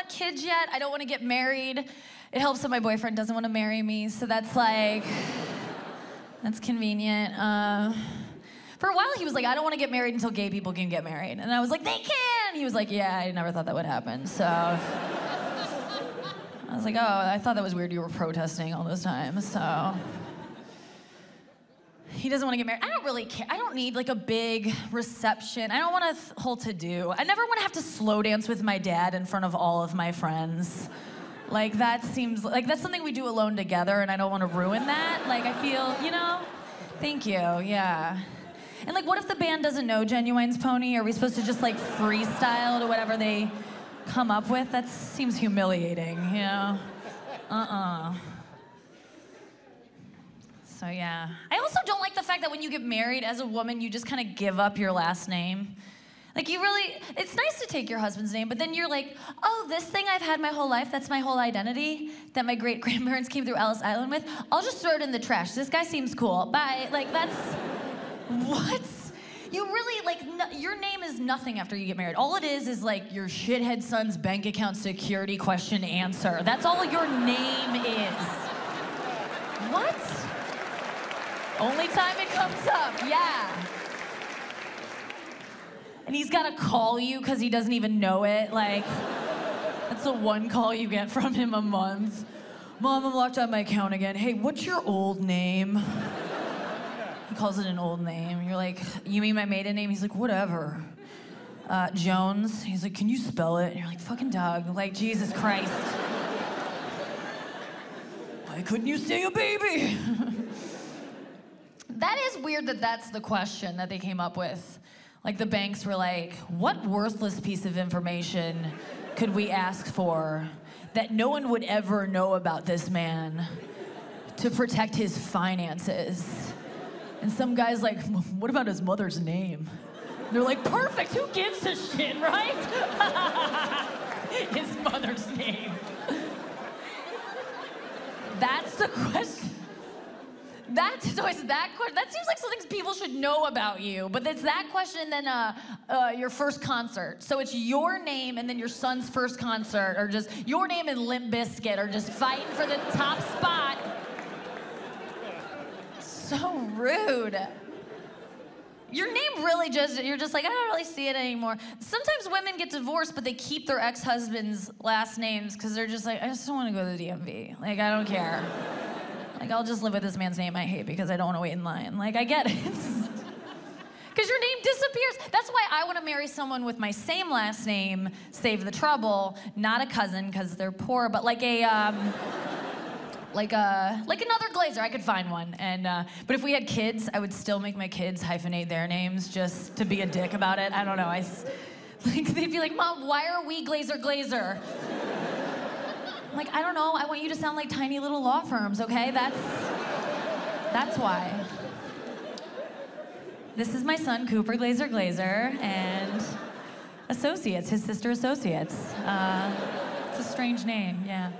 want kids yet. I don't want to get married. It helps that my boyfriend doesn't want to marry me, so that's like, that's convenient. For a while, he was like, I don't want to get married until gay people can get married. And I was like, they can! He was like, yeah, I never thought that would happen, so. I was like, oh, I thought that was weird you were protesting all those times, so. He doesn't want to get married. I don't really care. I don't need like a big reception. I don't want a whole to-do. I never want to have to slow dance with my dad in front of all of my friends. Like that seems, like that's something we do alone together and I don't want to ruin that. Like I feel, you know, thank you, yeah. And like what if the band doesn't know Genuine's Pony? Are we supposed to just like freestyle to whatever they come up with? That seems humiliating, you know? So yeah. I also don't like the fact that when you get married as a woman, you just kind of give up your last name. Like you really, it's nice to take your husband's name, but then you're like, oh, this thing I've had my whole life, that's my whole identity, that my great-grandparents came through Ellis Island with, I'll just throw it in the trash. This guy seems cool, bye. Like that's, what? You really, like, your name is nothing after you get married. All it is like your shithead son's bank account security question answer. That's all your name is. What? Only time it comes up, yeah. And he's gotta call you because he doesn't even know it. Like, that's the one call you get from him a month. Mom, I'm locked out of my account again. Hey, what's your old name? He calls it an old name. You're like, you mean my maiden name? He's like, whatever. Jones. He's like, can you spell it? And you're like, fucking Doug. Like, Jesus Christ. Why couldn't you say a baby? That is weird that that's the question that they came up with. Like the banks were like, what worthless piece of information could we ask for that no one would ever know about this man to protect his finances? And some guy's like, what about his mother's name? And they're like, perfect, who gives a shit, right? His mother's name. That's the question. That seems like something people should know about you, but it's that question and then your first concert. So it's your name and then your son's first concert, or just your name and Limp Bizkit, or just fighting for the top spot. So rude. Your name really just, you're just like, I don't really see it anymore. Sometimes women get divorced, but they keep their ex-husband's last names because they're just like, I just don't want to go to the DMV. Like, I don't care. Like, I'll just live with this man's name I hate because I don't want to wait in line. Like, I get it. Because your name disappears. That's why I want to marry someone with my same last name, save the trouble, not a cousin because they're poor, but like a, like another Glaser. I could find one. And, but if we had kids, I would still make my kids hyphenate their names just to be a dick about it. I don't know. Like, they'd be like, Mom, why are we Glaser? I'm like, I don't know, I want you to sound like tiny little law firms, okay? That's why. This is my son, Cooper Glaser, and Associates, his sister Associates. It's a strange name, yeah.